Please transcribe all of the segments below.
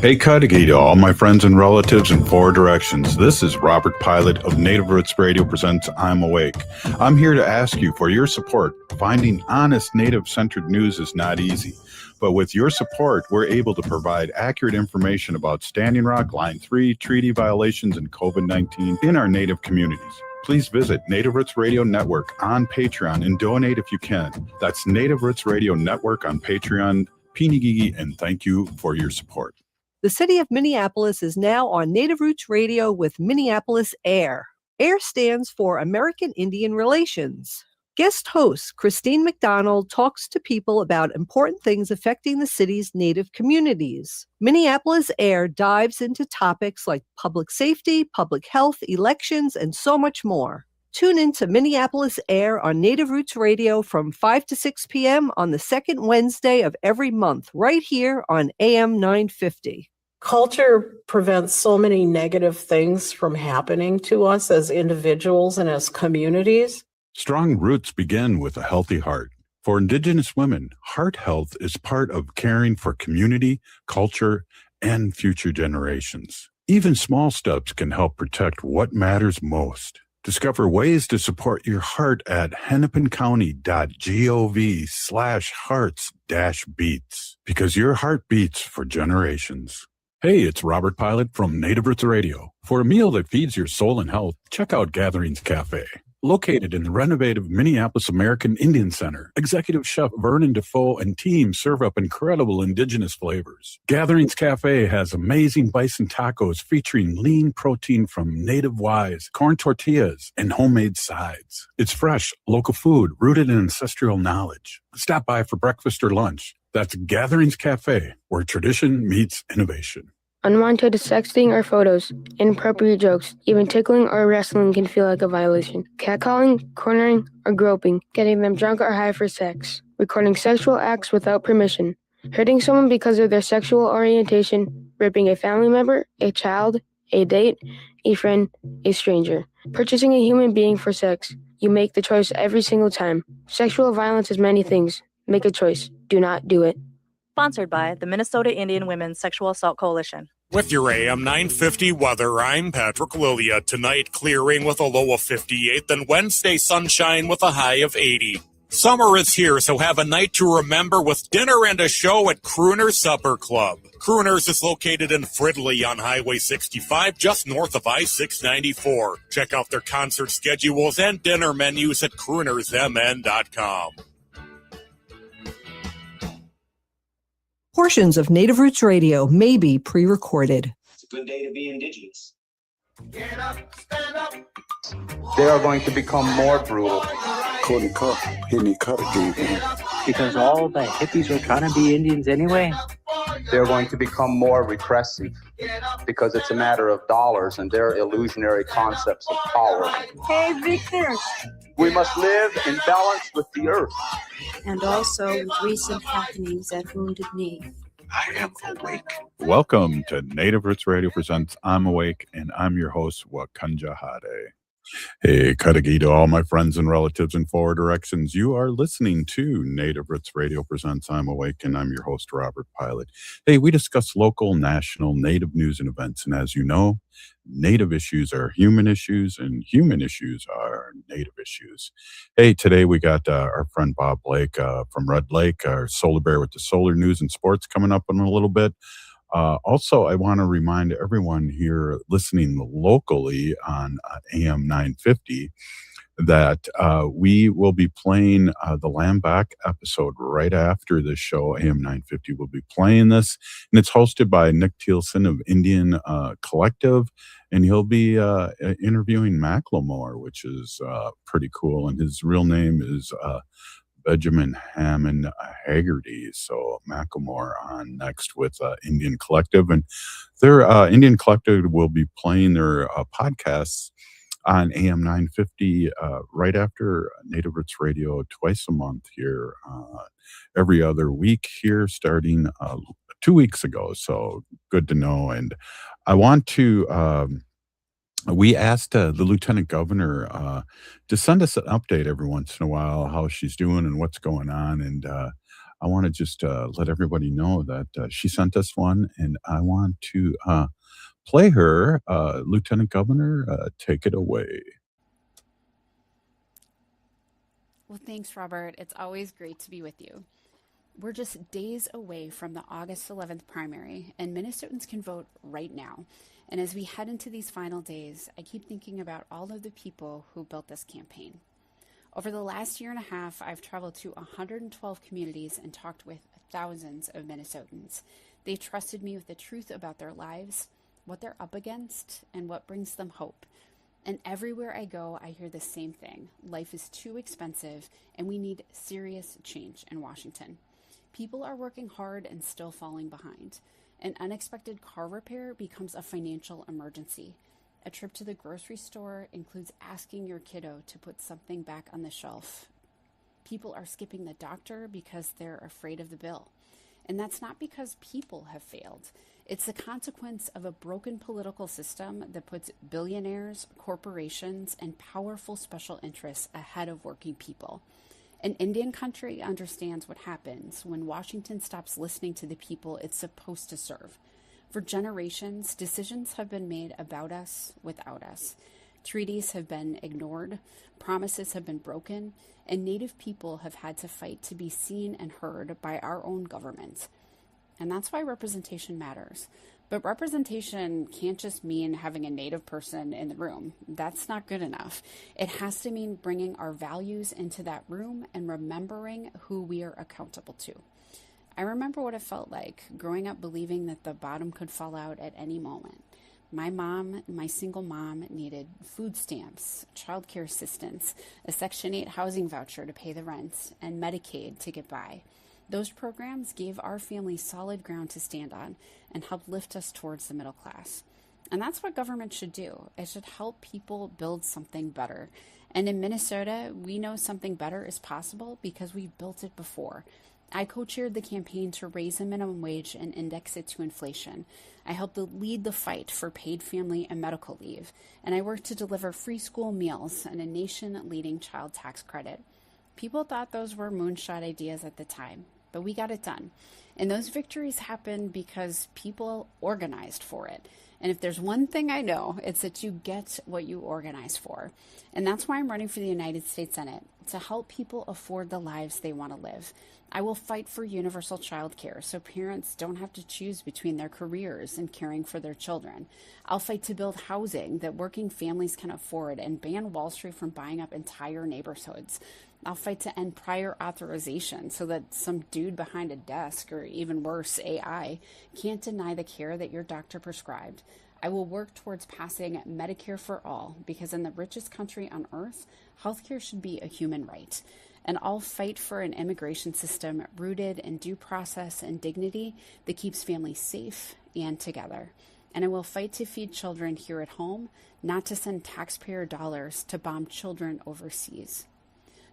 Hey, Peggy to all my friends and relatives in four directions. This is Robert Pilot of Native Roots Radio presents I'm Awake. I'm here to ask you for your support. Finding honest Native-centered news is not easy, but with your support, we're able to provide accurate information about Standing Rock, Line 3, treaty violations, and COVID-19 in our Native communities. Please visit Native Roots Radio Network on Patreon and donate if you can. That's Native Roots Radio Network on Patreon. Pinigigi, and thank you for your support. The city of Minneapolis is now on Native Roots Radio with Minneapolis AIR. AIR stands for American Indian Relations. Guest host Christine McDonald talks to people about important things affecting the city's Native communities. Minneapolis AIR dives into topics like public safety, public health, elections, and so much more. Tune in to Minneapolis AIR on Native Roots Radio from 5 to 6 p.m. on the second Wednesday of every month, right here on AM 950. Culture prevents so many negative things from happening to us as individuals and as communities. Strong roots begin with a healthy heart. For Indigenous women, heart health is part of caring for community, culture, and future generations. Even small steps can help protect what matters most. Discover ways to support your heart at hennepincounty.gov/hearts-beats, because your heart beats for generations. Hey, it's Robert Pilot from Native Roots Radio. For a meal that feeds your soul and health, check out Gatherings Cafe. Located in the renovated Minneapolis American Indian Center, Executive Chef Vernon Defoe and team serve up incredible indigenous flavors. Gatherings Cafe has amazing bison tacos featuring lean protein from native wise, corn tortillas, and homemade sides. It's fresh, local food rooted in ancestral knowledge. Stop by for breakfast or lunch. That's Gatherings Cafe, where tradition meets innovation. Unwanted sexting or photos, inappropriate jokes, even tickling or wrestling can feel like a violation. Catcalling, cornering, or groping, getting them drunk or high for sex, recording sexual acts without permission, hurting someone because of their sexual orientation, raping a family member, a child, a date, a friend, a stranger, purchasing a human being for sex. You make the choice every single time. Sexual violence is many things. Make a choice. Do not do it. Sponsored by the Minnesota Indian Women's Sexual Assault Coalition. With your AM 950 weather, I'm Patrick Lilia. Tonight, clearing with a low of 58, then Wednesday, sunshine with a high of 80. Summer is here, so have a night to remember with dinner and a show at Crooner's Supper Club. Crooner's is located in Fridley on Highway 65, just north of I-694. Check out their concert schedules and dinner menus at croonersmn.com. Portions of Native Roots Radio may be pre-recorded. It's a good day to be Indigenous. Get up, stand up. They are going to become more brutal. Couldn't cut, any cut again. Because all the hippies were trying to be Indians anyway. They're going to become more repressive because it's a matter of dollars and their illusionary concepts of power. Hey, Victor. We must live in balance with the earth. And also with recent happenings at Wounded Knee. I am awake. Welcome to Native Roots Radio presents I'm Awake, and I'm your host, Wakanja Hade. Hey, Kadagi to all my friends and relatives in four directions. You are listening to Native Roots Radio presents I'm Awake, and I'm your host, Robert Pilot. Hey, we discuss local, national, Native news and events, and as you know, Native issues are human issues, and human issues are Native issues. Hey, today we got our friend Bob Blake from Red Lake, our Solar Bear with the solar news and sports coming up in a little bit. Also, I want to remind everyone here listening locally on AM 950 that we will be playing the Lamb Back episode right after this show. AM 950 will be playing this, and it's hosted by Nick Thielsen of Indian Collective, and he'll be interviewing Macklemore, which is pretty cool, and his real name is Benjamin Hammond Haggerty. So Macklemore on next with Indian Collective, and their Indian Collective will be playing their podcasts on AM 950 right after Native Roots Radio twice a month here, every other week here, starting 2 weeks ago. So good to know. And I want to we asked the lieutenant governor to send us an update every once in a while, how she's doing and what's going on. And I want to just let everybody know that she sent us one, and I want to play her. Lieutenant Governor, take it away. Well, thanks, Robert. It's always great to be with you. We're just days away from the August 11th primary, and Minnesotans can vote right now. And as we head into these final days, I keep thinking about all of the people who built this campaign. Over the last year and a half, I've traveled to 112 communities and talked with thousands of Minnesotans. They've trusted me with the truth about their lives, what they're up against, and what brings them hope. And everywhere I go, I hear the same thing. Life is too expensive, and we need serious change in Washington. People are working hard and still falling behind. An unexpected car repair becomes a financial emergency. A trip to the grocery store includes asking your kiddo to put something back on the shelf. People are skipping the doctor because they're afraid of the bill. And that's not because people have failed. It's the consequence of a broken political system that puts billionaires, corporations, and powerful special interests ahead of working people. An Indian country understands what happens when Washington stops listening to the people it's supposed to serve. For generations, decisions have been made about us without us. Treaties have been ignored, promises have been broken, and Native people have had to fight to be seen and heard by our own government. And that's why representation matters. But representation can't just mean having a Native person in the room. That's not good enough. It has to mean bringing our values into that room and remembering who we are accountable to. I remember what it felt like growing up believing that the bottom could fall out at any moment. My single mom, needed food stamps, childcare assistance, a Section 8 housing voucher to pay the rent, and Medicaid to get by. Those programs gave our family solid ground to stand on and helped lift us towards the middle class. And that's what government should do. It should help people build something better. And in Minnesota, we know something better is possible because we've built it before. I co-chaired the campaign to raise the minimum wage and index it to inflation. I helped to lead the fight for paid family and medical leave. And I worked to deliver free school meals and a nation-leading child tax credit. People thought those were moonshot ideas at the time, but we got it done. And those victories happened because people organized for it. And if there's one thing I know, it's that you get what you organize for. And that's why I'm running for the United States Senate, to help people afford the lives they want to live. I will fight for universal child care so parents don't have to choose between their careers and caring for their children. I'll fight to build housing that working families can afford and ban Wall Street from buying up entire neighborhoods. I'll fight to end prior authorization so that some dude behind a desk, or even worse, AI, can't deny the care that your doctor prescribed. I will work towards passing Medicare for all because in the richest country on earth, healthcare should be a human right. And I'll fight for an immigration system rooted in due process and dignity that keeps families safe and together. And I will fight to feed children here at home, not to send taxpayer dollars to bomb children overseas.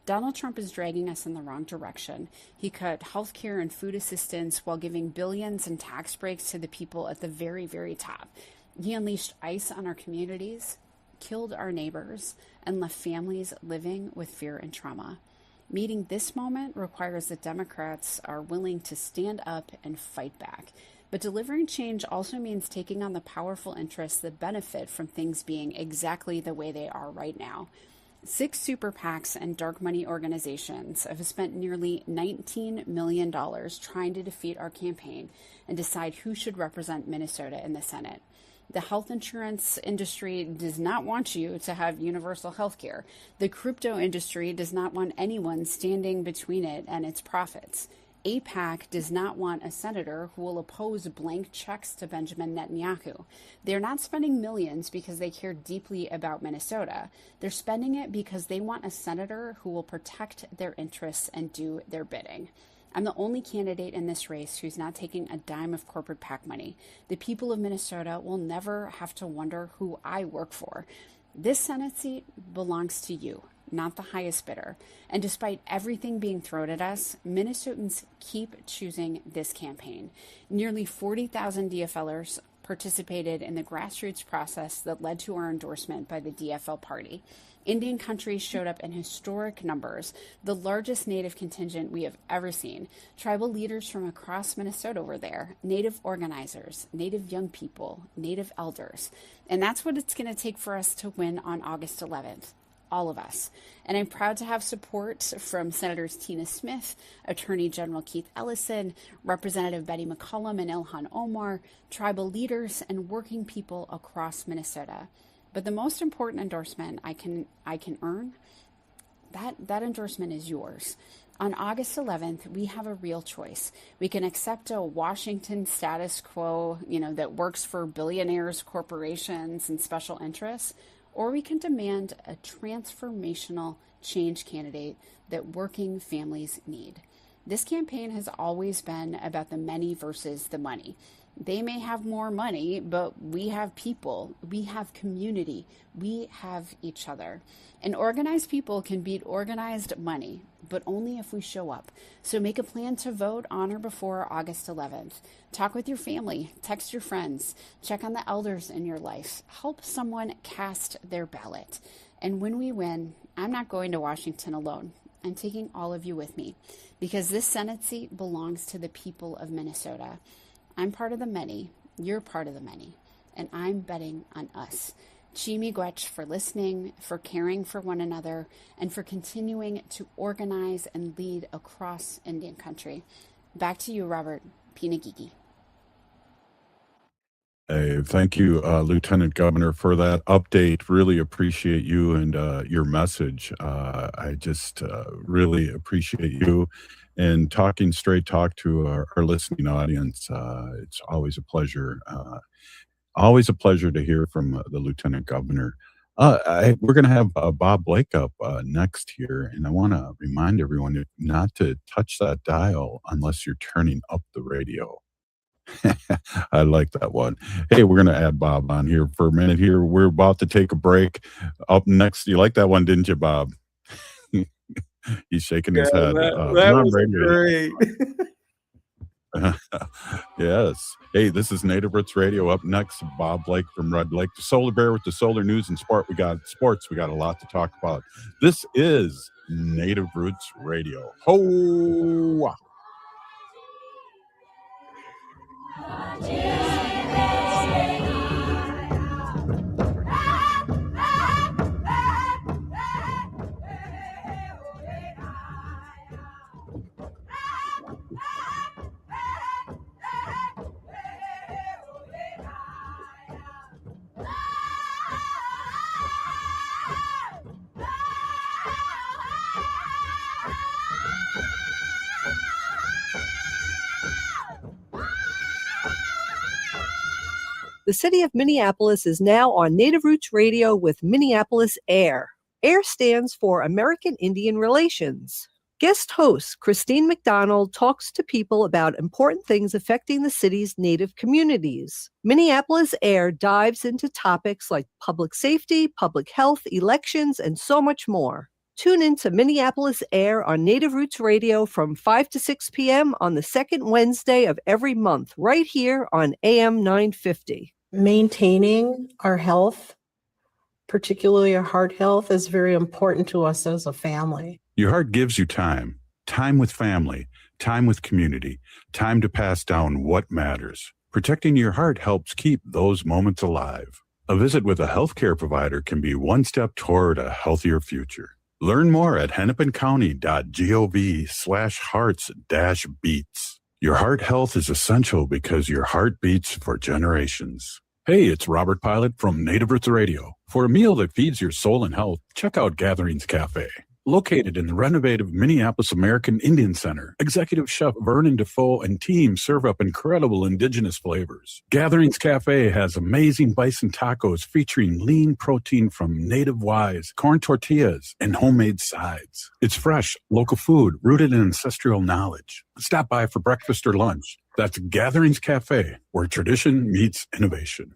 Donald Trump is dragging us in the wrong direction. He cut healthcare and food assistance while giving billions in tax breaks to the people at the very, very top. He unleashed ICE on our communities, killed our neighbors, and left families living with fear and trauma. Meeting this moment requires that Democrats are willing to stand up and fight back. But delivering change also means taking on the powerful interests that benefit from things being exactly the way they are right now. 6 super PACs and dark money organizations have spent nearly $19 million trying to defeat our campaign and decide who should represent Minnesota in the Senate. The health insurance industry does not want you to have universal health care. The crypto industry does not want anyone standing between it and its profits. AIPAC does not want a senator who will oppose blank checks to Benjamin Netanyahu. They're not spending millions because they care deeply about Minnesota. They're spending it because they want a senator who will protect their interests and do their bidding. I'm the only candidate in this race who's not taking a dime of corporate PAC money. The people of Minnesota will never have to wonder who I work for. This Senate seat belongs to you, not the highest bidder. And despite everything being thrown at us, Minnesotans keep choosing this campaign. Nearly 40,000 DFLers participated in the grassroots process that led to our endorsement by the DFL party. Indian countries showed up in historic numbers, the largest Native contingent we have ever seen. Tribal leaders from across Minnesota were there, Native organizers, Native young people, Native elders. And that's what it's going to take for us to win on August 11th. All of us. And I'm proud to have support from Senators Tina Smith, Attorney General Keith Ellison, Representative Betty McCollum and Ilhan Omar, tribal leaders, and working people across Minnesota. But the most important endorsement I can earn, that endorsement is yours. On August 11th, we have a real choice. We can accept a Washington status quo, that works for billionaires, corporations, and special interests, or we can demand a transformational change candidate that working families need. This campaign has always been about the many versus the money. They may have more money, but we have people, we have community, we have each other. And organized people can beat organized money, but only if we show up. So make a plan to vote on or before August 11th. Talk with your family, text your friends, check on the elders in your life, help someone cast their ballot. And when we win, I'm not going to Washington alone. I'm taking all of you with me because this Senate seat belongs to the people of Minnesota. I'm part of the many, you're part of the many, and I'm betting on us. Chi miigwech for listening, for caring for one another, and for continuing to organize and lead across Indian country. Back to you, Robert. Pinagigi. Hey, thank you, Lieutenant Governor, for that update. Really appreciate you and your message. I just really appreciate you and talking straight talk to our listening audience. It's always a pleasure. Always a pleasure to hear from the Lieutenant Governor. We're going to have Bob Blake up next here, and I want to remind everyone not to touch that dial unless you're turning up the radio. I like that one. Hey, we're going to add Bob on here for a minute here. We're about to take a break. Up next, you like that one, didn't you, Bob? He's shaking his head. That was great. Yes. Hey, this is Native Roots Radio. Up next, Bob Blake from Red Lake, the Solar Bear with the Solar News and Sport. We got sports. We got a lot to talk about. This is Native Roots Radio. Ho! The city of Minneapolis is now on Native Roots Radio with Minneapolis AIR. AIR stands for American Indian Relations. Guest host Christine McDonald talks to people about important things affecting the city's Native communities. Minneapolis AIR dives into topics like public safety, public health, elections, and so much more. Tune in to Minneapolis AIR on Native Roots Radio from 5 to 6 p.m. on the second Wednesday of every month, right here on AM 950. Maintaining our health, particularly our heart health, is very important to us as a family. Your heart gives you time with family, time with community, time to pass down what matters. Protecting your heart helps keep those moments alive. A visit with a healthcare provider can be one step toward a healthier future. Learn more at hennepincounty.gov/hearts-beats. Your heart health is essential because your heart beats for generations. Hey, it's Robert Pilot from Native Roots Radio. For a meal that feeds your soul and health, check out Gatherings Cafe. Located in the renovative Minneapolis American Indian Center, Executive Chef Vernon Defoe and team serve up incredible indigenous flavors. Gatherings Cafe has amazing bison tacos featuring lean protein from native wise, corn tortillas, and homemade sides. It's fresh, local food rooted in ancestral knowledge. Stop by for breakfast or lunch. That's Gatherings Cafe, where tradition meets innovation.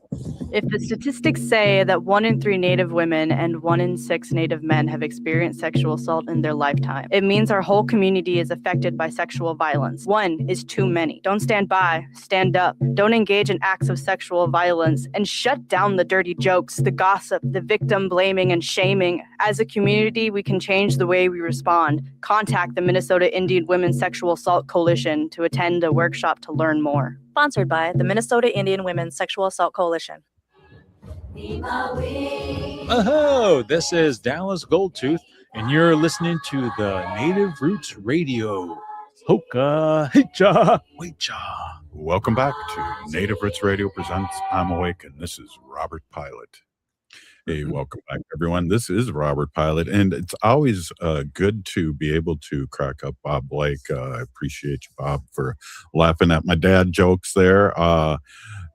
If the statistics say that 1 in 3 Native women and 1 in 6 Native men have experienced sexual assault in their lifetime, it means our whole community is affected by sexual violence. 1 is too many. Don't stand by, stand up. Don't engage in acts of sexual violence, and shut down the dirty jokes, the gossip, the victim blaming and shaming. As a community, we can change the way we respond. Contact the Minnesota Indian Women's Sexual Assault Coalition to attend a workshop to learn more. Sponsored by the Minnesota Indian Women's Sexual Assault Coalition. Oh, this is Dallas Goldtooth, and you're listening to the Native Roots Radio. Hoka, hicha, wecha. Welcome back to Native Roots Radio presents I'm Awake, and this is Robert Pilot. Hey, welcome back, everyone. This is Robert Pilot, and it's always good to be able to crack up Bob Blake. I appreciate you, Bob, for laughing at my dad jokes there.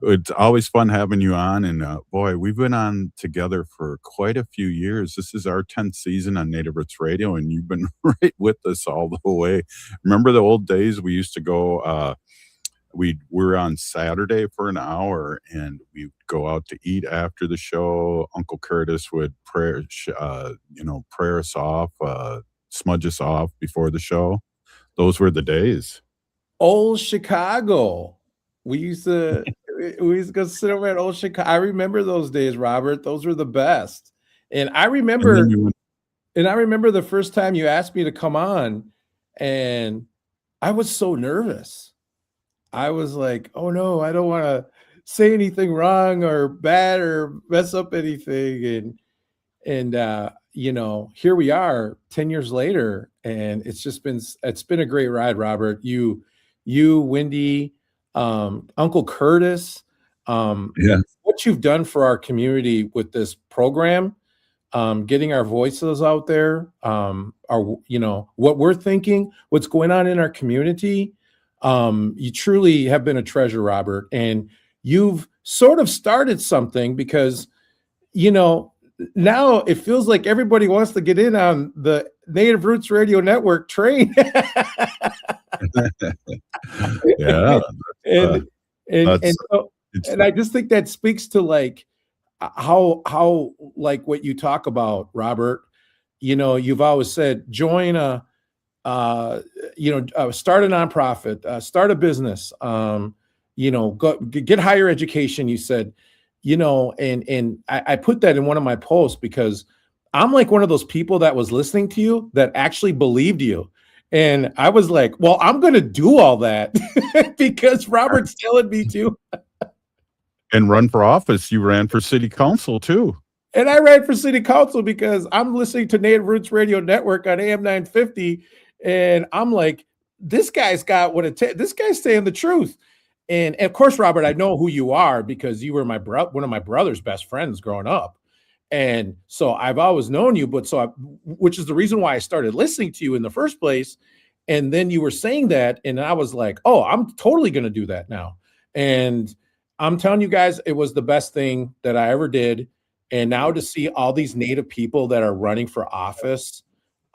It's always fun having you on, and boy, we've been on together for quite a few years. This is our 10th season on Native Roots Radio, and you've been right with us all the way. Remember the old days? We used to go we were on Saturday for an hour, and we'd go out to eat after the show. Uncle Curtis would pray us off, smudge us off before the show. Those were the days. Old Chicago. We used to go sit over at Old Chicago. I remember those days, Robert. Those were the best. And I remember the first time you asked me to come on, and I was so nervous. I was like, oh no, I don't want to say anything wrong or bad or mess up anything. And here we are 10 years later, and it's been a great ride, Robert. You, Wendy, Uncle Curtis, what you've done for our community with this program, getting our voices out there, what we're thinking, what's going on in our community. You truly have been a treasure, Robert, and you've sort of started something because, now it feels like everybody wants to get in on the Native Roots Radio Network train. Yeah. And I just think that speaks to like how like what you talk about, Robert. You've always said, join start a nonprofit, start a business, go get higher education. You said, and I put that in one of my posts because I'm like one of those people that was listening to you that actually believed you. And I was like, well, I'm going to do all that because Robert's telling me to. And run for office. You ran for city council too. And I ran for city council because I'm listening to Native Roots Radio Network on AM 950. And I'm like, this guy's got what it takes. This guy's saying the truth. And of course, Robert, I know who you are because you were one of my brother's best friends growing up. And so I've always known you, which is the reason why I started listening to you in the first place. And then you were saying that, and I was like, oh, I'm totally going to do that now. And I'm telling you guys, it was the best thing that I ever did. And now to see all these Native people that are running for office,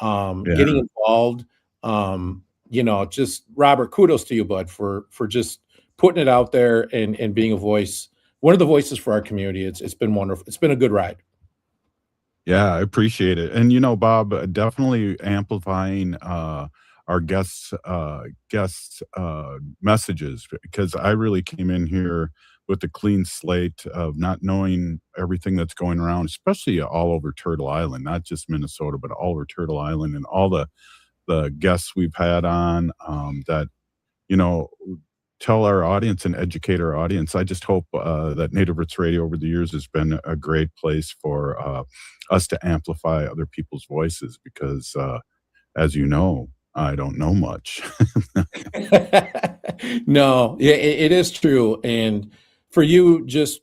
getting involved, just Robert, kudos to you, bud, for just putting it out there and being a voice, one of the voices for our community. It's been wonderful. It's been a good ride. Yeah, I appreciate it. And Bob, definitely amplifying our guests messages, because I really came in here with a clean slate of not knowing everything that's going around, especially all over Turtle Island, not just Minnesota, but all over Turtle Island, and all the guests we've had on that, tell our audience and educate our audience. I just hope that Native Roots Radio over the years has been a great place for us to amplify other people's voices, because as you know, I don't know much. No, it is true. And for you, just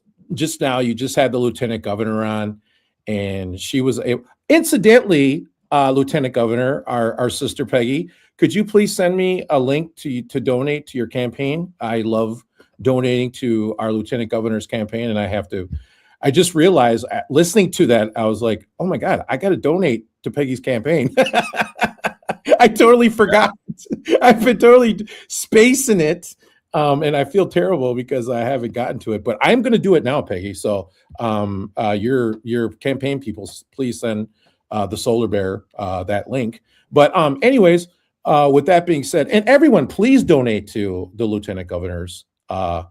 now, you just had the Lieutenant Governor on, and she was incidentally, Lieutenant Governor, our sister Peggy. Could you please send me a link to donate to your campaign? I love donating to our Lieutenant Governor's campaign, and I just realized listening to that, I was like, oh my God, I got to donate to Peggy's campaign. I totally forgot. I've been totally spacing it. And I feel terrible because I haven't gotten to it, but I'm going to do it now, Peggy. So your campaign people, please send the Solar Bear that link. But anyways, with that being said, and everyone, please donate to the Lieutenant Governor's, her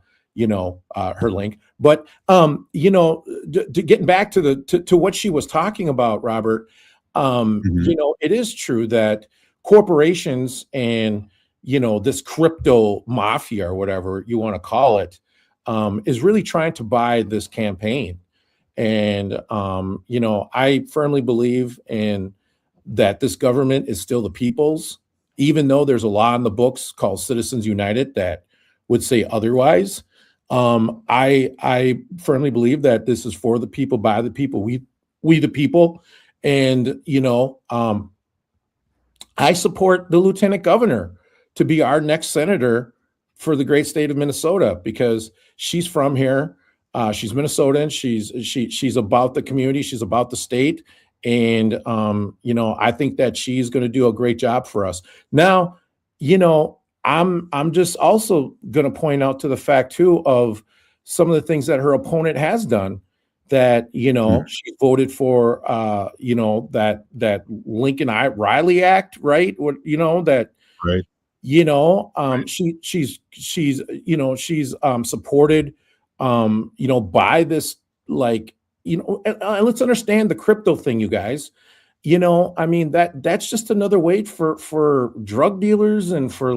link. But getting back to what she was talking about, Robert, it is true that corporations and this crypto mafia or whatever you want to call it is really trying to buy this campaign. And I firmly believe in that this government is still the people's, even though there's a law in the books called Citizens United that would say otherwise. I firmly believe that this is for the people, by the people, we the people. And I support the lieutenant governor to be our next senator for the great state of Minnesota, because she's from here. She's Minnesotan. She's about the community. She's about the state. And, I think that she's going to do a great job for us. Now, I'm just also going to point out to the fact too of some of the things that her opponent has done, that, she voted for, that Lincoln Riley Act, right? What, that, right. She's supported, by this, and let's understand the crypto thing, you guys. That's just another way for drug dealers and for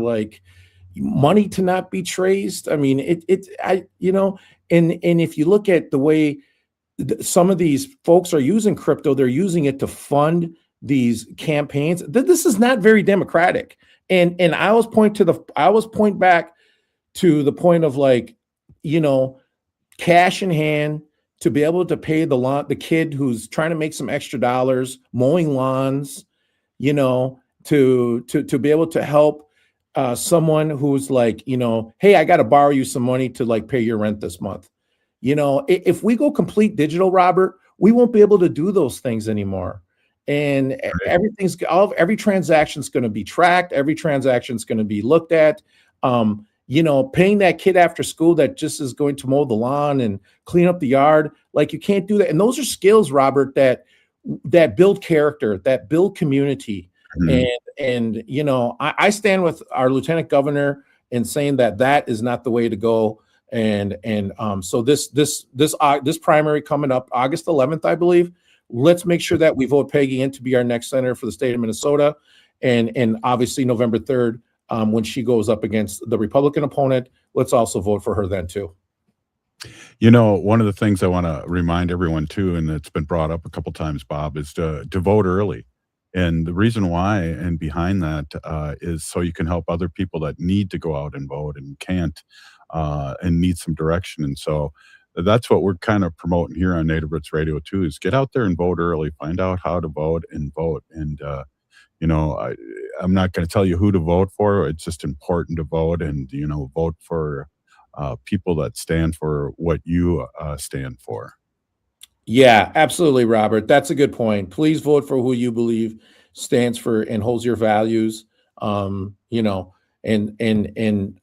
money to not be traced. And if you look at the way some of these folks are using crypto, they're using it to fund these campaigns. This is not very democratic. And I always point back to the point of cash in hand to be able to pay the kid who's trying to make some extra dollars, mowing lawns, to be able to help someone who's hey, I got to borrow you some money to pay your rent this month. If we go complete digital, Robert, we won't be able to do those things anymore. And every transaction is going to be tracked. Every transaction is going to be looked at. Paying that kid after school that just is going to mow the lawn and clean up the yard, you can't do that. And those are skills, Robert, that build character, that build community. And I stand with our lieutenant governor in saying that is not the way to go. And so this primary coming up August 11th, I believe, let's make sure that we vote Peggy in to be our next senator for the state of Minnesota. And obviously November 3rd, when she goes up against the Republican opponent, let's also vote for her then too. One of the things I want to remind everyone too, and it's been brought up a couple times, Bob, is to vote early. And the reason why and behind that is so you can help other people that need to go out and vote and can't and need some direction. And so that's what we're kind of promoting here on Native Roots Radio too, is get out there and vote early, find out how to vote and vote. And, I'm not going to tell you who to vote for. It's just important to vote and, vote for people that stand for what you stand for. Yeah, absolutely, Robert. That's a good point. Please vote for who you believe stands for and holds your values. And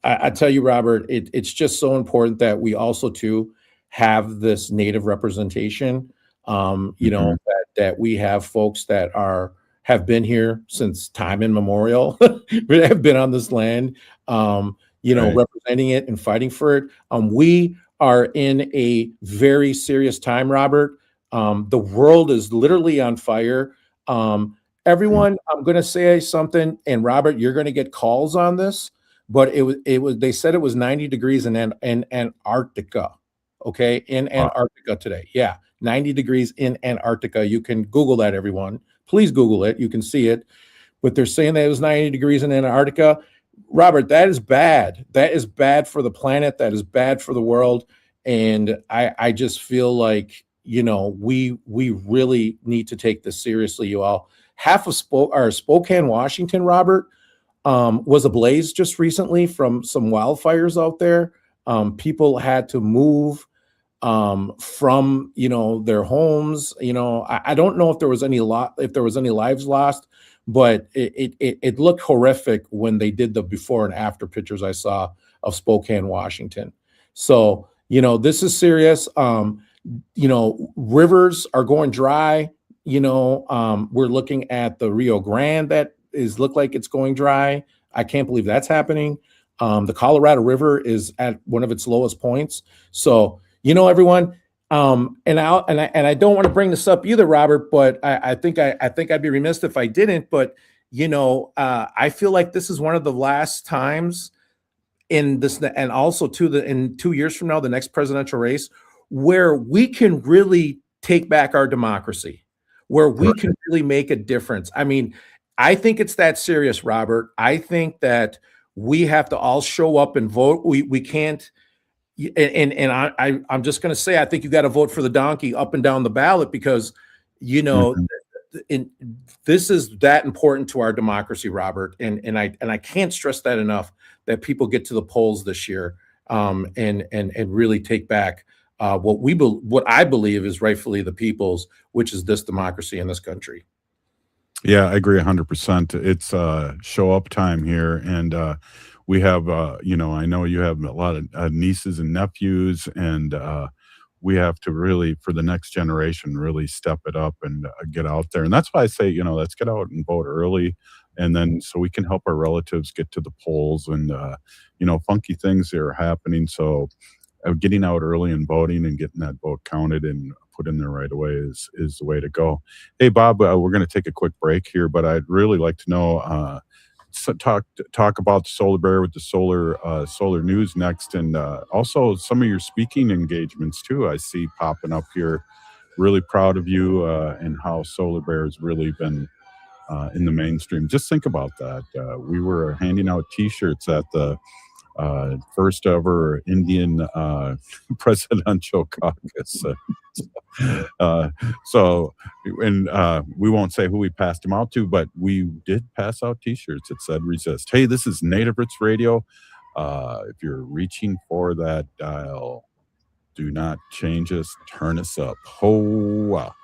I tell you, Robert, it's just so important that we also too have this Native representation. That we have folks that have been here since time immemorial, have been on this land, representing it and fighting for it. We are in a very serious time, Robert. The world is literally on fire. Everyone, I'm going to say something, and Robert, you're going to get calls on this, but they said it was 90 degrees in Antarctica. Okay. In Antarctica today. Yeah. 90 degrees in Antarctica. You can Google that, everyone. Please Google it. You can see it. But they're saying that it was 90 degrees in Antarctica. Robert, that is bad. That is bad for the planet. That is bad for the world. And I just feel like, we really need to take this seriously, you all. Half of Spokane, Washington, Robert, was ablaze just recently from some wildfires out there. People had to move from their homes. I don't know if there was any lives lost, but it looked horrific when they did the before and after pictures I saw of Spokane, Washington. So, this is serious. Rivers are going dry. We're looking at the Rio Grande that look like it's going dry. I can't believe that's happening. The Colorado River is at one of its lowest points. So, everyone, and I don't want to bring this up either, Robert, but I think I'd be remiss if I didn't. But I feel like this is one of the last times in this, and also in 2 years from now, the next presidential race, where we can really take back our democracy, where we can really make a difference. I mean, I think it's that serious, Robert. I think that we have to all show up and vote. We can't. And I'm just going to say, I think you got to vote for the donkey up and down the ballot because, this is that important to our democracy, Robert. And I can't stress that enough, that people get to the polls this year and really take back what I believe is rightfully the people's, which is this democracy in this country. Yeah, I agree 100%. It's show up time here. And we have, I know you have a lot of nieces and nephews, and we have to really, for the next generation, really step it up and get out there. And that's why I say, let's get out and vote early. And then so we can help our relatives get to the polls and, funky things that are happening. So getting out early and voting and getting that vote counted and put in there right away is the way to go. Hey, Bob, we're going to take a quick break here, but I'd really like to know, talk about the Solar Bear with the solar news next, and also some of your speaking engagements too. I see popping up here. Really proud of you and how Solar Bear has really been in the mainstream. Just think about that. We were handing out T-shirts at the first ever Indian presidential caucus. We won't say who we passed them out to, but we did pass out T-shirts that said "Resist." Hey, this is Native Roots Radio. If you're reaching for that dial, do not change us. Turn us up. Hoa.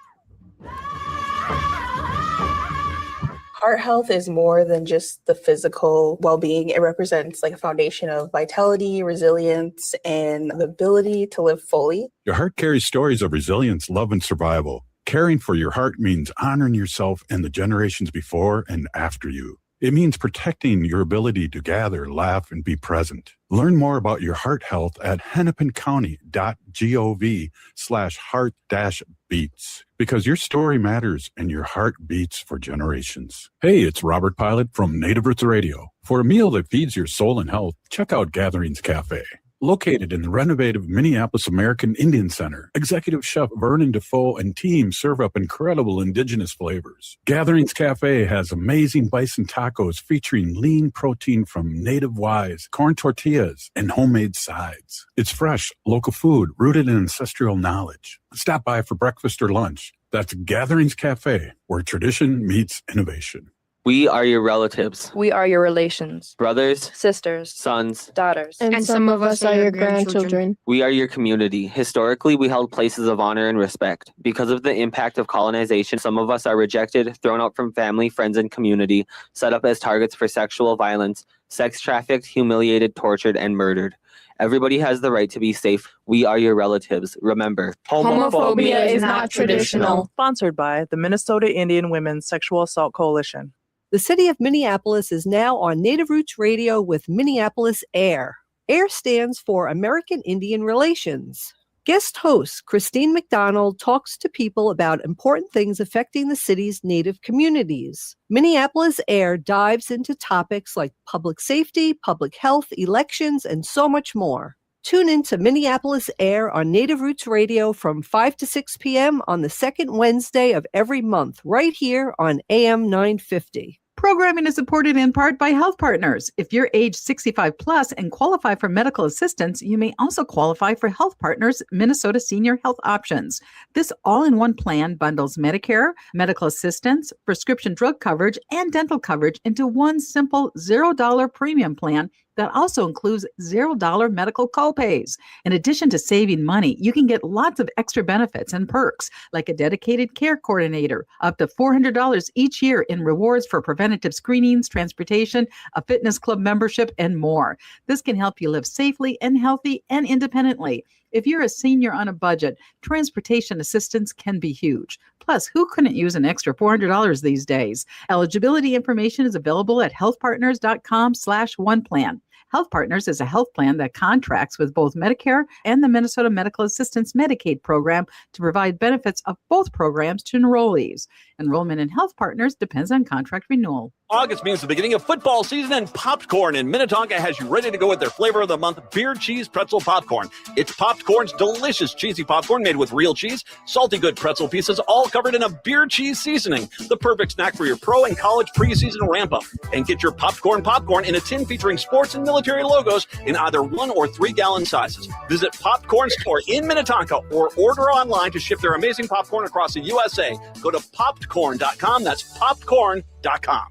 Heart health is more than just the physical well-being. It represents like a foundation of vitality, resilience, and the ability to live fully. Your heart carries stories of resilience, love, and survival. Caring for your heart means honoring yourself and the generations before and after you. It means protecting your ability to gather, laugh, and be present. Learn more about your heart health at hennepincounty.gov/heart-beats, because your story matters and your heart beats for generations. Hey, it's Robert Pilot from Native Roots Radio. For a meal that feeds your soul and health, check out Gatherings Cafe. Located in the renovated Minneapolis American Indian Center, Executive Chef Vernon Defoe and team serve up incredible indigenous flavors. Gatherings Cafe has amazing bison tacos featuring lean protein from native wise, corn tortillas, and homemade sides. It's fresh, local food rooted in ancestral knowledge. Stop by for breakfast or lunch. That's Gatherings Cafe, where tradition meets innovation. We are your relatives. We are your relations. Brothers, sisters, sons, daughters. And some of us are your grandchildren. We are your community. Historically, we held places of honor and respect. Because of the impact of colonization, some of us are rejected, thrown out from family, friends, and community, set up as targets for sexual violence, sex trafficked, humiliated, tortured, and murdered. Everybody has the right to be safe. We are your relatives. Remember, homophobia is not traditional. Sponsored by the Minnesota Indian Women's Sexual Assault Coalition. The city of Minneapolis is now on Native Roots Radio with Minneapolis AIR. AIR stands for American Indian Relations. Guest host Christine McDonald talks to people about important things affecting the city's Native communities. Minneapolis AIR dives into topics like public safety, public health, elections, and so much more. Tune in to Minneapolis AIR on Native Roots Radio from 5 to 6 p.m. on the second Wednesday of every month, right here on AM 950. Programming is supported in part by Health Partners. If you're age 65 plus and qualify for medical assistance, you may also qualify for Health Partners Minnesota Senior Health Options. This all-in-one plan bundles Medicare, medical assistance, prescription drug coverage, and dental coverage into one simple $0 premium plan That also includes $0 medical copays. In addition to saving money, you can get lots of extra benefits and perks, like a dedicated care coordinator, up to $400 each year in rewards for preventative screenings, transportation, a fitness club membership, and more. This can help you live safely and healthy and independently. If you're a senior on a budget, transportation assistance can be huge. Plus, who couldn't use an extra $400 these days? Eligibility information is available at healthpartners.com/oneplan. Health Partners is a health plan that contracts with both Medicare and the Minnesota Medical Assistance Medicaid program to provide benefits of both programs to enrollees. Enrollment in Health Partners depends on contract renewal. August means the beginning of football season, and Popcorn in Minnetonka has you ready to go with their flavor of the month, beer cheese pretzel popcorn. It's Popcorn's delicious cheesy popcorn made with real cheese, salty good pretzel pieces, all covered in a beer cheese seasoning. The perfect snack for your pro and college preseason ramp up. And get your popcorn in a tin featuring sports and military logos in either 1 or 3 gallon sizes. Visit Popcorn Store in Minnetonka or order online to ship their amazing popcorn across the USA. Go to popcorn.com. That's popcorn.com.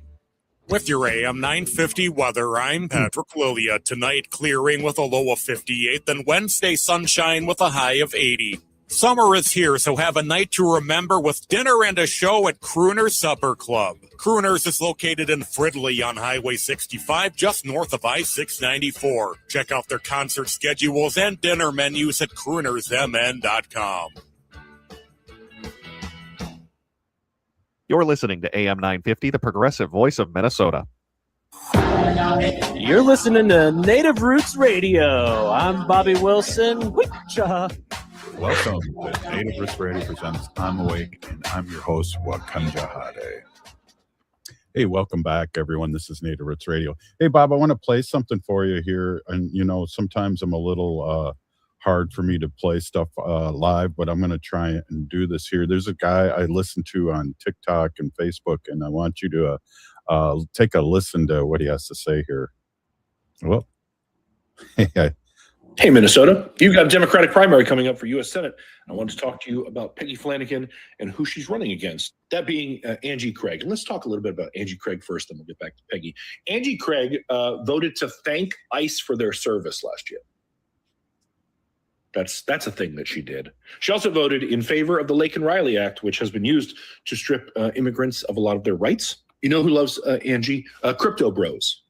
With your AM 950 weather, I'm Patrick Lilia. Tonight, clearing with a low of 58, then Wednesday, sunshine with a high of 80. Summer is here, so have a night to remember with dinner and a show at Crooner's Supper Club. Crooner's is located in Fridley on Highway 65, just north of I-694. Check out their concert schedules and dinner menus at croonersmn.com. You're listening to AM 950, the progressive voice of Minnesota. You're listening to Native Roots Radio. I'm Bobby Wilson. Witcha. Welcome to Native Roots Radio presents I'm Awake, and I'm your host, Wakanja Hade. Hey, welcome back, everyone. This is Native Roots Radio. Hey, Bob, I want to play something for you here. And, you know, sometimes I'm a little hard for me to play stuff live, but I'm going to try and do this here. There's a guy I listen to on TikTok and Facebook, and I want you to take a listen to what he has to say here. Well, Hey, Minnesota, you've got a Democratic primary coming up for U.S. Senate. I want to talk to you about Peggy Flanagan and who she's running against, that being Angie Craig. And let's talk a little bit about Angie Craig first, then we'll get back to Peggy. Angie Craig voted to thank ICE for their service last year. That's a thing that she did. She also voted in favor of the Lake and Riley Act, which has been used to strip immigrants of a lot of their rights. You know who loves Angie? Crypto Bros,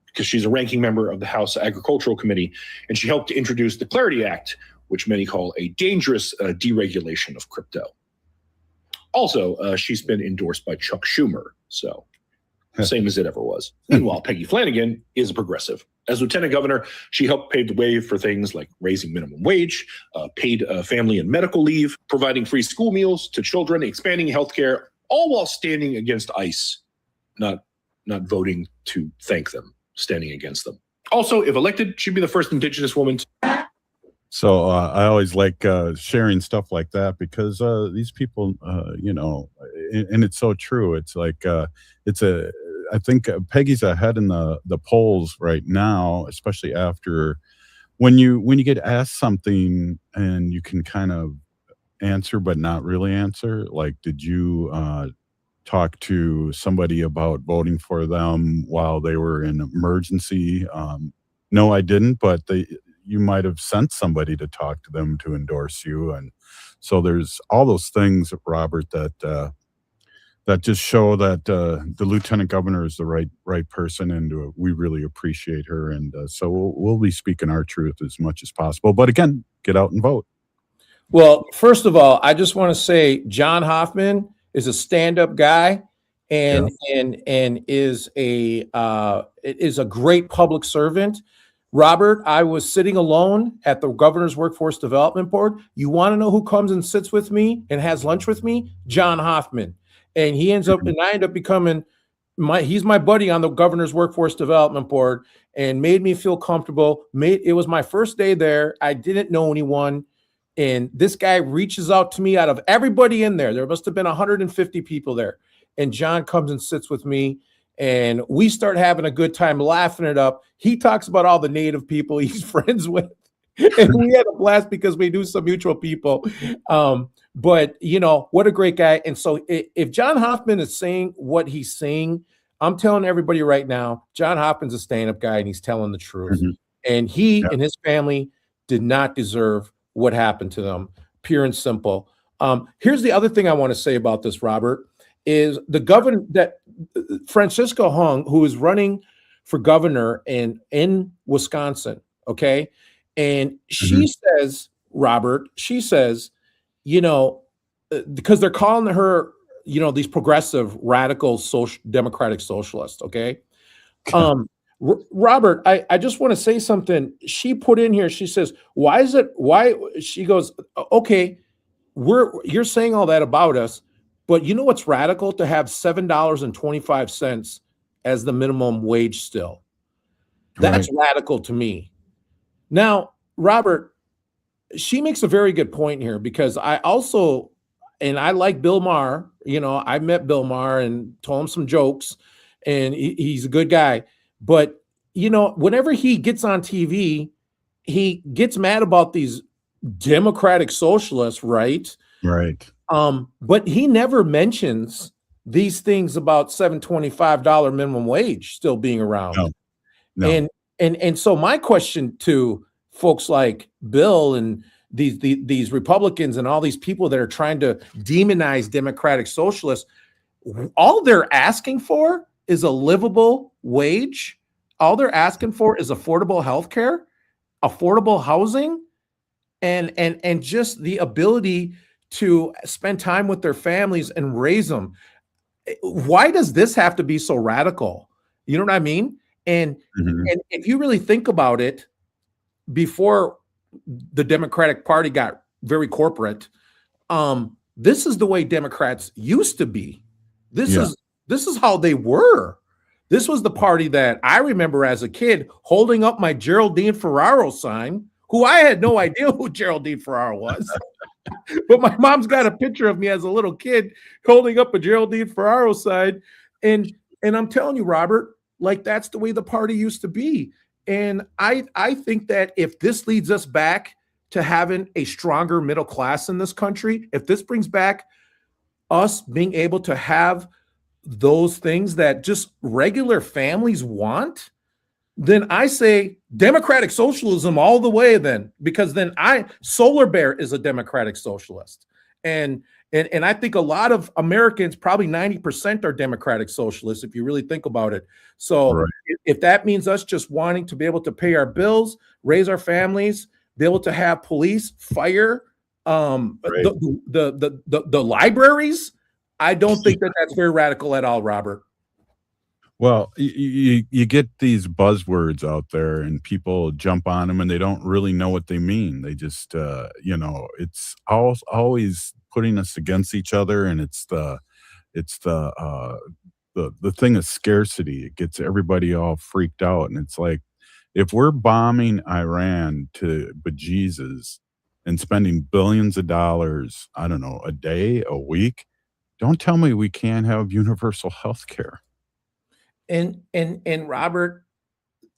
because she's a ranking member of the House Agricultural Committee, and she helped to introduce the Clarity Act, which many call a dangerous deregulation of crypto. Also, she's been endorsed by Chuck Schumer, so same as it ever was. Meanwhile, Peggy Flanagan is a progressive. As lieutenant governor, she helped pave the way for things like raising minimum wage, paid family and medical leave, providing free school meals to children, expanding healthcare, all while standing against ICE, not voting to thank them, standing against them. Also, if elected, she'd be the first Indigenous woman So I always like sharing stuff like that because these people, you know, and it's so true. It's like I think Peggy's ahead in the polls right now, especially after when you get asked something and you can kind of answer but not really answer. Like, did you talk to somebody about voting for them while they were in emergency? No, I didn't, but you might have sent somebody to talk to them to endorse you. And so there's all those things, Robert, that just show that the lieutenant governor is the right person, and we really appreciate her. And so we'll be speaking our truth as much as possible. But again, get out and vote. Well, first of all, I just want to say John Hoffman is a stand-up guy and is a great public servant. Robert, I was sitting alone at the Governor's Workforce Development Board. You want to know who comes and sits with me and has lunch with me? John Hoffman. And he ends up, and I end up becoming he's my buddy on the Governor's Workforce Development Board, and made me feel comfortable. It was my first day there. I didn't know anyone. And this guy reaches out to me out of everybody in there. There must have been 150 people there. And John comes and sits with me, and we start having a good time, laughing it up. He talks about all the Native people he's friends with. And we had a blast because we knew some mutual people. But, you know, what a great guy. And so if John Hoffman is saying what he's saying, I'm telling everybody right now, John Hopkins is a stand-up guy and he's telling the truth. Mhm. And he and his family did not deserve what happened to them, pure and simple. Here's the other thing I want to say about this, Robert, is the governor that Francisco Hung, who is running for governor in Wisconsin, okay? And she says, Robert, she says, you know, because they're calling her, you know, these progressive, radical, social, democratic socialists, okay? Robert, I just want to say something. She put in here, she says, why she goes, okay, you're saying all that about us, but you know what's radical? To have $7.25 as the minimum wage still. That's radical to me. Now, Robert, she makes a very good point here, because I like Bill Maher. You know, I met Bill Maher and told him some jokes, and he's a good guy. But, you know, whenever he gets on TV, he gets mad about these democratic socialists, right? Right. But he never mentions these things about $7.25 minimum wage still being around. No. And so my question to folks like Bill and these Republicans and all these people that are trying to demonize democratic socialists, all they're asking for is a livable wage. All they're asking for is affordable health care, affordable housing, and just the ability to spend time with their families and raise them. Why does this have to be so radical? You know what I mean? And if you really think about it, before the Democratic Party got very corporate, this is the way Democrats used to be. This is how they were. This was the party that I remember as a kid holding up my Geraldine Ferraro sign, who I had no idea who Geraldine Ferraro was. But my mom's got a picture of me as a little kid holding up a Geraldine Ferraro sign. And I'm telling you, Robert, like, that's the way the party used to be. And I think that if this leads us back to having a stronger middle class in this country, if this brings back us being able to have those things that just regular families want, then I say democratic socialism all the way then, because then Solar Bear is a democratic socialist. And I think a lot of Americans, probably 90%, are democratic socialists, if you really think about it. So if that means us just wanting to be able to pay our bills, raise our families, be able to have police, fire, the libraries, I don't think that that's very radical at all, Robert. Well, you get these buzzwords out there and people jump on them and they don't really know what they mean. They just, you know, it's always putting us against each other, and it's the thing of scarcity. It gets everybody all freaked out, and it's like, if we're bombing Iran to bejesus and spending billions of dollars, I don't know, a day, a week, don't tell me we can't have universal health care. And Robert,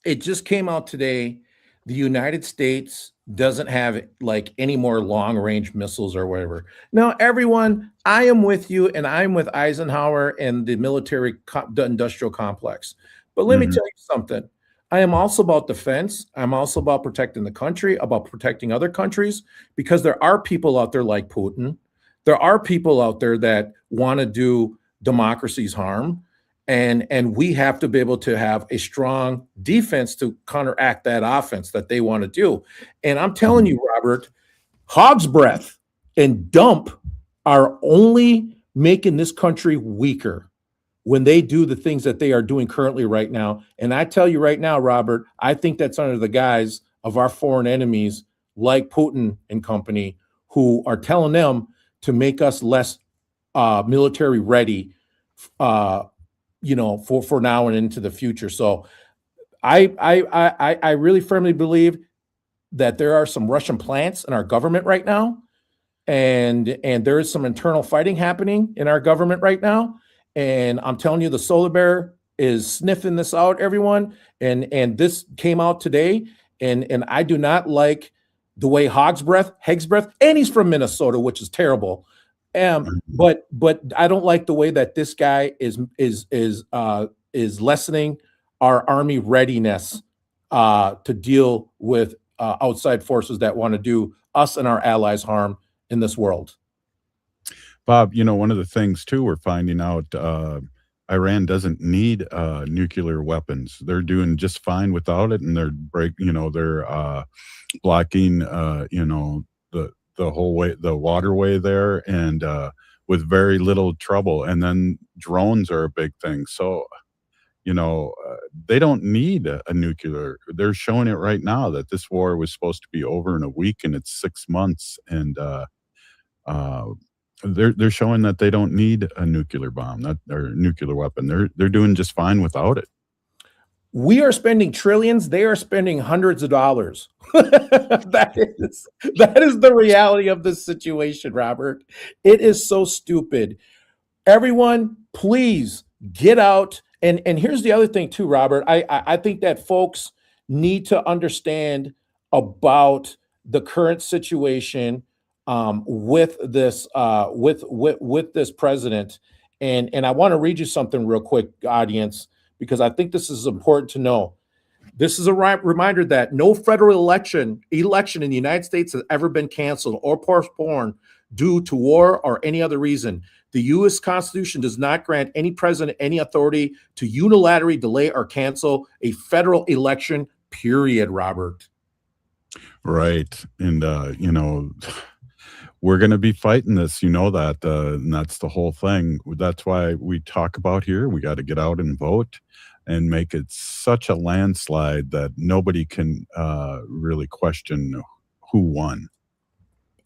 it just came out today. The United States doesn't have like any more long range missiles or whatever. Now, everyone, I am with you, and I'm with Eisenhower and the military industrial complex. But let me tell you something. I am also about defense. I'm also about protecting the country, about protecting other countries, because there are people out there like Putin. There are people out there that want to do democracy's harm. And we have to be able to have a strong defense to counteract that offense that they want to do. And I'm telling you, Robert, hog's breath and dump are only making this country weaker when they do the things that they are doing currently right now. And I tell you right now, Robert, I think that's under the guise of our foreign enemies like Putin and company, who are telling them to make us less military ready, you know, for now and into the future. So I really firmly believe that there are some Russian plants in our government right now, and there is some internal fighting happening in our government right now. And I'm telling you, the Solar Bear is sniffing this out, everyone. And this came out today, and I do not like the way Heg's breath, and he's from Minnesota, which is terrible. But I don't like the way that this guy is lessening our Army readiness to deal with outside forces that want to do us and our allies harm in this world. Bob, one of the things too we're finding out, Iran doesn't need nuclear weapons. They're doing just fine without it, and they're blocking the whole way, the waterway there, and with very little trouble. And then drones are a big thing. So they don't need a nuclear. They're showing it right now that this war was supposed to be over in a week, and it's 6 months, and they're showing that they don't need a nuclear bomb, or nuclear weapon. They're doing just fine without it. We are spending trillions. They are spending hundreds of dollars. That is the reality of this situation, Robert. It is so stupid. Everyone, please get out. And here's the other thing too, Robert. I think that folks need to understand about the current situation with this with this president. And I want to read you something real quick, audience, because I think this is important to know. This is a reminder that no federal election in the United States has ever been canceled or postponed due to war or any other reason. The U.S. Constitution does not grant any president any authority to unilaterally delay or cancel a federal election, period, Robert. Right. And, we're going to be fighting this, that, and that's the whole thing. That's why we talk about here. We got to get out and vote and make it such a landslide that nobody can really question who won.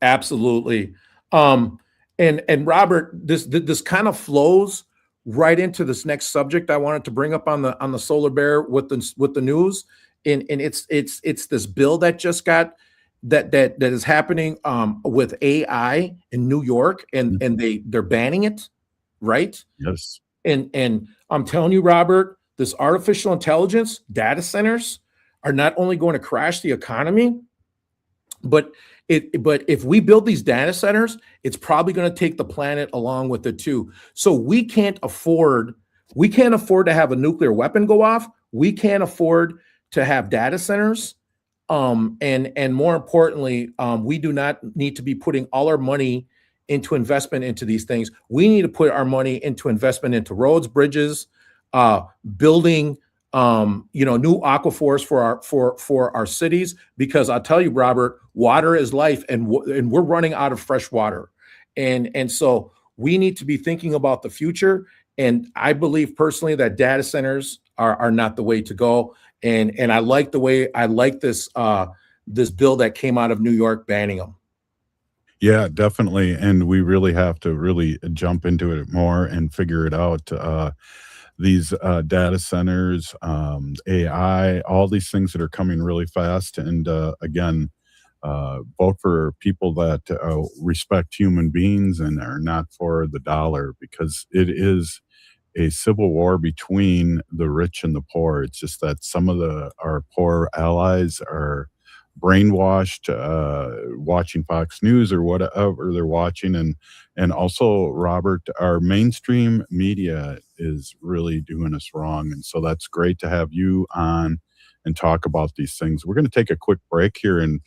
Absolutely. And Robert, this kind of flows right into this next subject I wanted to bring up on the Solar Bear with the news. And it's this bill that just got that is happening with AI in New York, and they're banning it, right? Yes. And I'm telling you, Robert, this artificial intelligence data centers are not only going to crash the economy, but if we build these data centers, it's probably going to take the planet along with it too. So we can't afford to have a nuclear weapon go off. We can't afford to have data centers. And more importantly, we do not need to be putting all our money into investment into these things. We need to put our money into investment into roads, bridges, building new aquifers for our cities, because I'll tell you, Robert, water is life, and we're running out of fresh water. And so we need to be thinking about the future. And I believe personally that data centers are not the way to go. And I like this this bill that came out of New York banning them. Yeah, definitely. And we really have to really jump into it more and figure it out. These data centers, AI, all these things that are coming really fast. And again, vote for people that respect human beings and are not for the dollar, because it is a civil war between the rich and the poor. It's just that some of our poor allies are brainwashed, watching Fox News or whatever they're watching. And also, Robert, our mainstream media is really doing us wrong. And so that's great to have you on and talk about these things. We're going to take a quick break here. And,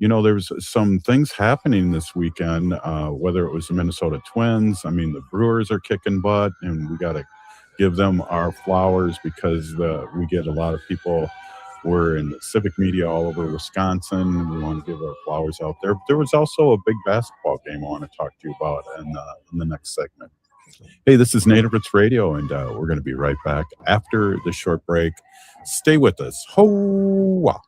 there's some things happening this weekend, whether it was the Minnesota Twins. I mean, the Brewers are kicking butt, and we got to give them our flowers, because we get a lot of people. We're in the civic media all over Wisconsin. We want to give our flowers out there. There was also a big basketball game I want to talk to you about in the next segment. Hey, this is Native Roots Radio, and we're going to be right back after the short break. Stay with us. Ho-wah.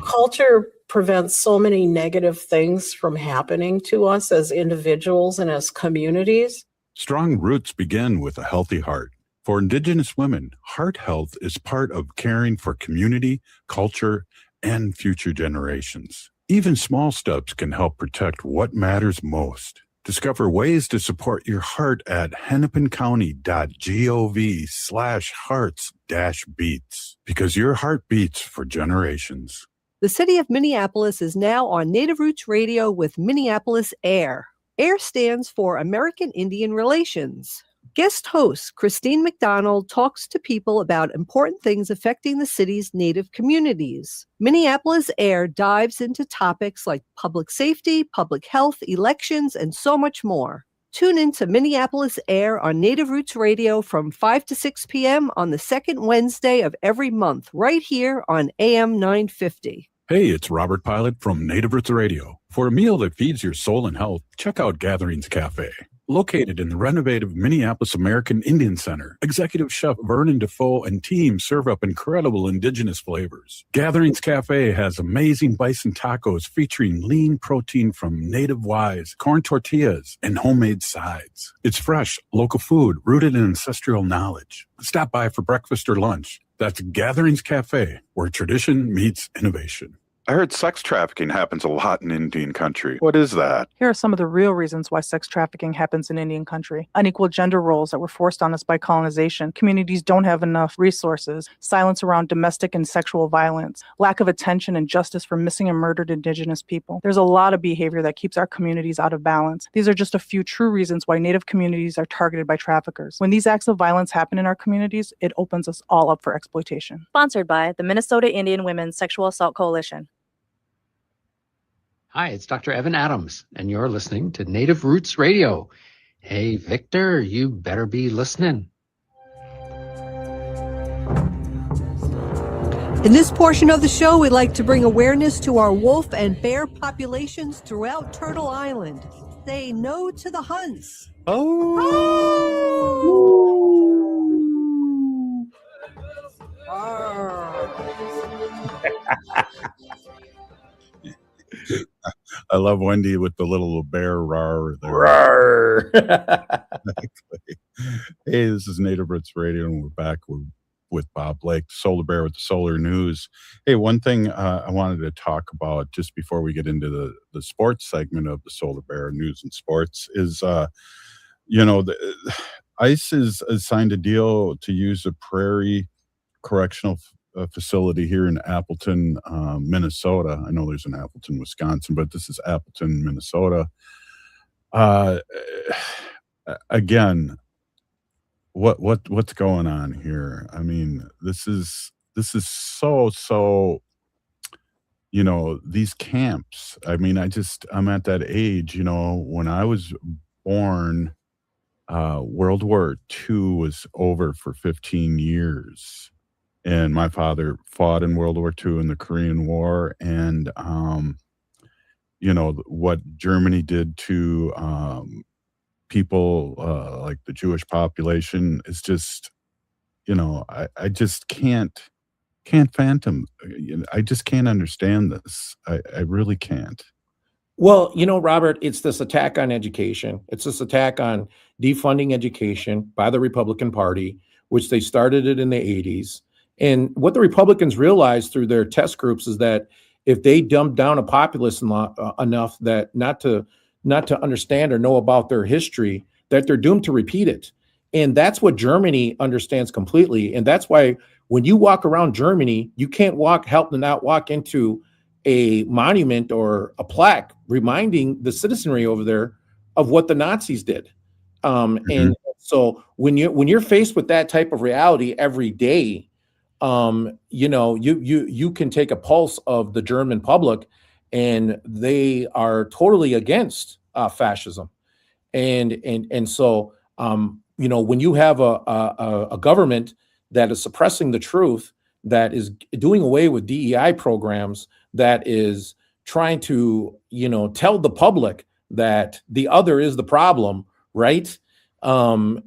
Culture prevents so many negative things from happening to us as individuals and as communities. Strong roots begin with a healthy heart. For Indigenous women, heart health is part of caring for community, culture, and future generations. Even small steps can help protect what matters most. Discover ways to support your heart at hennepincounty.gov/hearts-beats, because your heart beats for generations. The city of Minneapolis is now on Native Roots Radio with Minneapolis Air. AIR stands for American Indian Relations. Guest host Christine McDonald talks to people about important things affecting the city's Native communities. Minneapolis AIR dives into topics like public safety, public health, elections, and so much more. Tune in to Minneapolis AIR on Native Roots Radio from 5 to 6 p.m. on the second Wednesday of every month, right here on AM 950. Hey, it's Robert Pilot from Native Roots Radio. For a meal that feeds your soul and health, check out Gatherings Cafe. Located in the renovated Minneapolis American Indian Center, Executive Chef Vernon Defoe and team serve up incredible indigenous flavors. Gatherings Cafe has amazing bison tacos featuring lean protein from native wise, corn tortillas, and homemade sides. It's fresh, local food rooted in ancestral knowledge. Stop by for breakfast or lunch. That's Gatherings Cafe, where tradition meets innovation. I heard sex trafficking happens a lot in Indian country. What is that? Here are some of the real reasons why sex trafficking happens in Indian country. Unequal gender roles that were forced on us by colonization. Communities don't have enough resources. Silence around domestic and sexual violence. Lack of attention and justice for missing and murdered Indigenous people. There's a lot of behavior that keeps our communities out of balance. These are just a few true reasons why Native communities are targeted by traffickers. When these acts of violence happen in our communities, it opens us all up for exploitation. Sponsored by the Minnesota Indian Women's Sexual Assault Coalition. Hi, it's Dr. Evan Adams, and you're listening to Native Roots Radio. Hey, Victor, you better be listening. In this portion of the show, we'd like to bring awareness to our wolf and bear populations throughout Turtle Island. Say no to the hunts. I love Wendy with the little bear rar there. Rawr. Hey, this is Native Roots Radio, and we're back with Bob Blake, Solar Bear with the Solar News. Hey, one thing I wanted to talk about just before we get into the sports segment of the Solar Bear News and Sports is, the ICE has signed a deal to use a Prairie Correctional facility here in Appleton, Minnesota. I know there's an Appleton, Wisconsin, but this is Appleton, Minnesota. Again, what's going on here? I mean, this is so these camps. I mean, I'm at that age, when I was born, World War II was over for 15 years. And my father fought in World War II in the Korean War. And, what Germany did to people like the Jewish population is just, I just can't fathom. I just can't understand this. I really can't. Well, Robert, it's this attack on education. It's this attack on defunding education by the Republican Party, which they started it in the 80s. And what the Republicans realized through their test groups is that if they dumb down a populace enough that not to understand or know about their history, that they're doomed to repeat it. And that's what Germany understands completely. And that's why when you walk around Germany, you can't help to not walk into a monument or a plaque reminding the citizenry over there of what the Nazis did. And so when you're faced with that type of reality every day, you can take a pulse of the German public, and they are totally against fascism. And so when you have a government that is suppressing the truth, that is doing away with DEI programs, that is trying to tell the public that the other is the problem, right? And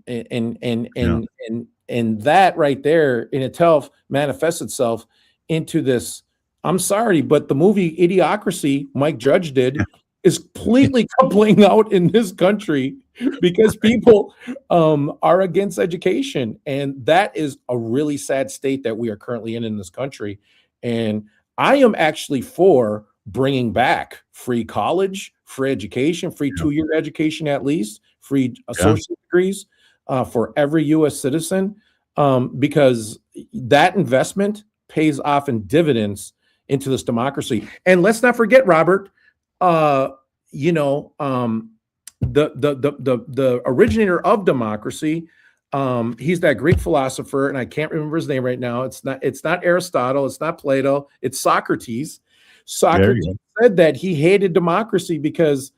that right there in itself manifests itself into this. I'm sorry, but the movie Idiocracy Mike Judge did is completely playing out in this country because people are against education. And that is a really sad state that we are currently in this country. And I am actually for bringing back free college, free education, free 2-year education at least, free associate degrees for every U.S. citizen, because that investment pays off in dividends into this democracy. And let's not forget, Robert, the originator of democracy. He's that Greek philosopher, and I can't remember his name right now. It's not Aristotle, it's not Plato, it's Socrates. Socrates said that he hated democracy because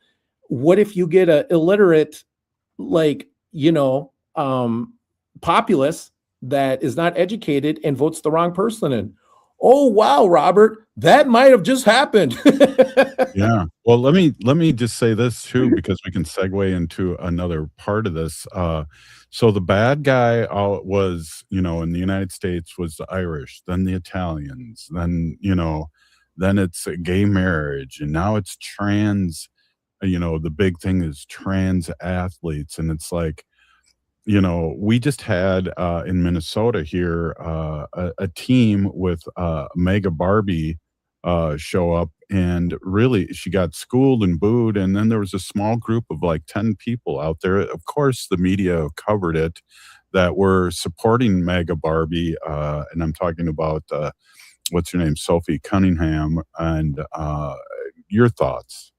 what if you get an illiterate, populace that is not educated and votes the wrong person in? Oh wow, Robert, that might have just happened. Yeah. Well, let me just say this too, because we can segue into another part of this. So the bad guy was, in the United States was the Irish, then the Italians, then it's a gay marriage, and now it's trans. The big thing is trans athletes, and it's like, we just had in Minnesota here a team with Mega Barbie show up, and really she got schooled and booed, and then there was a small group of like 10 people out there. Of course, the media covered it, that were supporting Mega Barbie, and I'm talking about what's her name, Sophie Cunningham, and your thoughts.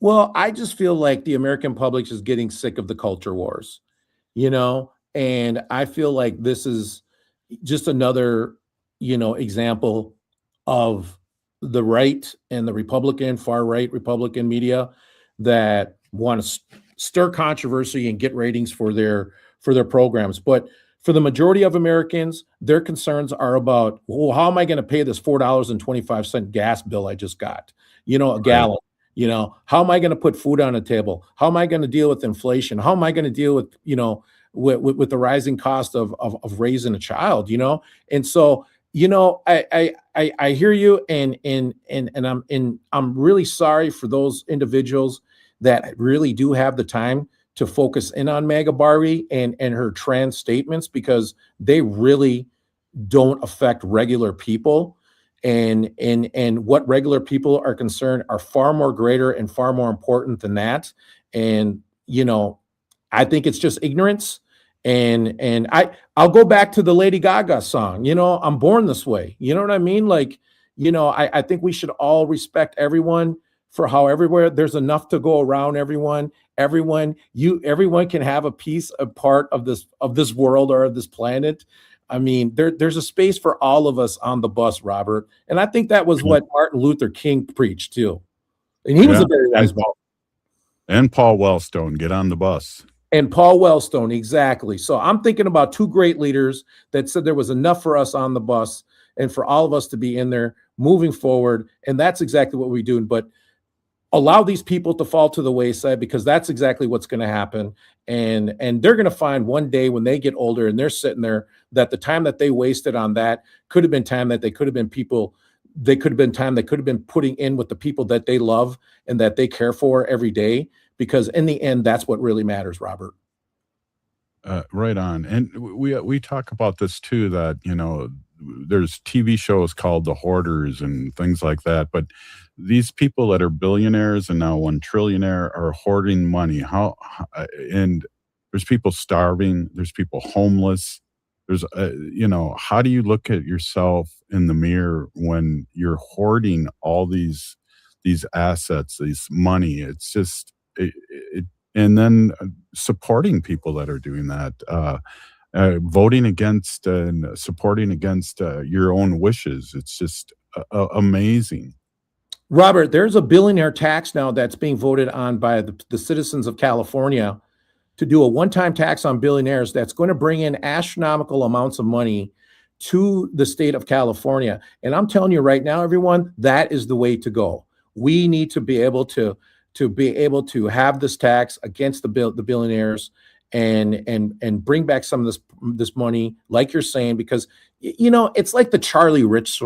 Well, I just feel like the American public is getting sick of the culture wars. And I feel like this is just another, example of the right and the far right Republican media that want to stir controversy and get ratings for their programs. But for the majority of Americans, their concerns are about, well, how am I going to pay this $4.25 gas bill I just got? A gallon. How am I going to put food on the table? How am I going to deal with inflation? How am I going to deal with, with the rising cost of raising a child, And so, I hear you, and I'm really sorry for those individuals that really do have the time to focus in on Mega Barbie and her trans statements, because they really don't affect regular people. And what regular people are concerned are far more greater and far more important than that. And, I think it's just ignorance. And I'll go back to the Lady Gaga song, I'm born this way. You know what I mean? I think we should all respect everyone for how everywhere there's enough to go around everyone can have a part of this world or of this planet. I mean, there's a space for all of us on the bus, Robert. And I think that was what Martin Luther King preached too. And he was a very wise man. And Paul Wellstone, get on the bus. And Paul Wellstone, exactly. So I'm thinking about two great leaders that said there was enough for us on the bus and for all of us to be in there moving forward. And that's exactly what we're doing. But allow these people to fall to the wayside, because that's exactly what's going to happen. And they're going to find one day when they get older and they're sitting there that the time that they wasted on that could have been time that they could have been putting in with the people that they love and that they care for every day. Because in the end, that's what really matters, Robert. Right on. And we talk about this too, that, there's TV shows called The Hoarders and things like that. But these people that are billionaires and now $1 trillionaire are hoarding money. And there's people starving. There's people homeless. There's, how do you look at yourself in the mirror when you're hoarding all these assets, these money? It's just, and then supporting people that are doing that, voting against and supporting against your own wishes. It's just amazing. Robert, there's a billionaire tax now that's being voted on by the citizens of California to do a one-time tax on billionaires that's going to bring in astronomical amounts of money to the state of California. And I'm telling you right now, everyone, that is the way to go. We need to be able to have this tax against the billionaires and bring back some of this money, like you're saying, because it's like the Charlie Rich.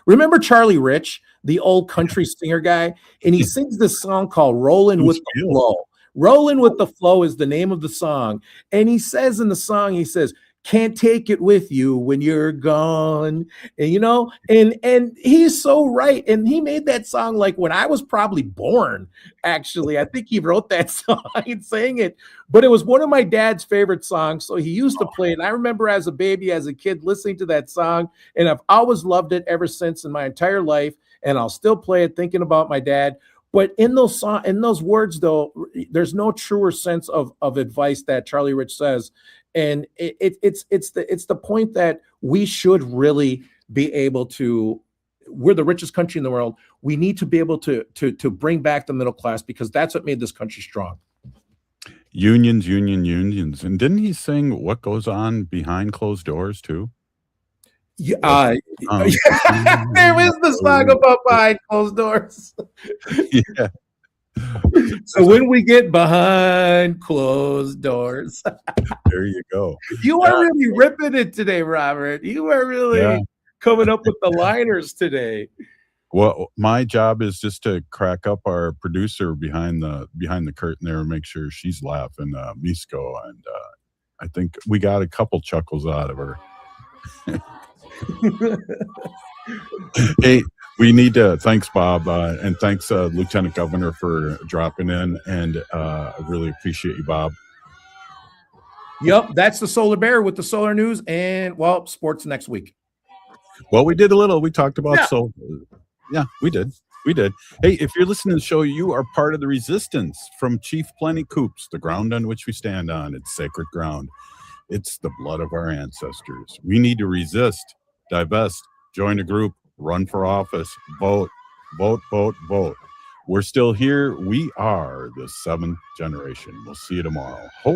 Remember Charlie Rich, the old country singer guy? And he sings this song called Rollin' with the Flow. Rollin' with the Flow is the name of the song. And he says in the song, he says, can't take it with you when you're gone. And and he's so right. And he made that song like when I was probably born, actually. I think he wrote that song and sang it. But it was one of my dad's favorite songs. So he used to play it. And I remember as a baby, as a kid, listening to that song. And I've always loved it ever since in my entire life. And I'll still play it thinking about my dad. But in those words, though, there's no truer sense of advice that Charlie Rich says, and it's the point that we should really be able to. We're the richest country in the world. We need to be able to bring back the middle class, because that's what made this country strong. Unions, unions. And didn't he sing What Goes On Behind Closed Doors too? Yeah, there is the song about behind closed doors. Yeah. So when we get behind closed doors, there you go. You are really ripping it today, Robert. You are really coming up with the liners today. Well, my job is just to crack up our producer behind the curtain there and make sure she's laughing, Misko, and I think we got a couple chuckles out of her. Hey, we need to thanks Bob and thanks Lieutenant Governor for dropping in, and I really appreciate you, Bob. Yep, that's the Solar Bear with the solar news, and well, sports next week. Well, we talked about solar. Yeah, we did. Hey, if you're listening to the show, you are part of the resistance from Chief Plenty Coops, the ground on which we stand on. It's sacred ground. It's the blood of our ancestors. We need to resist, divest, join a group, run for office, vote. We're still here. We are the 7th generation. We'll see you tomorrow. Ho!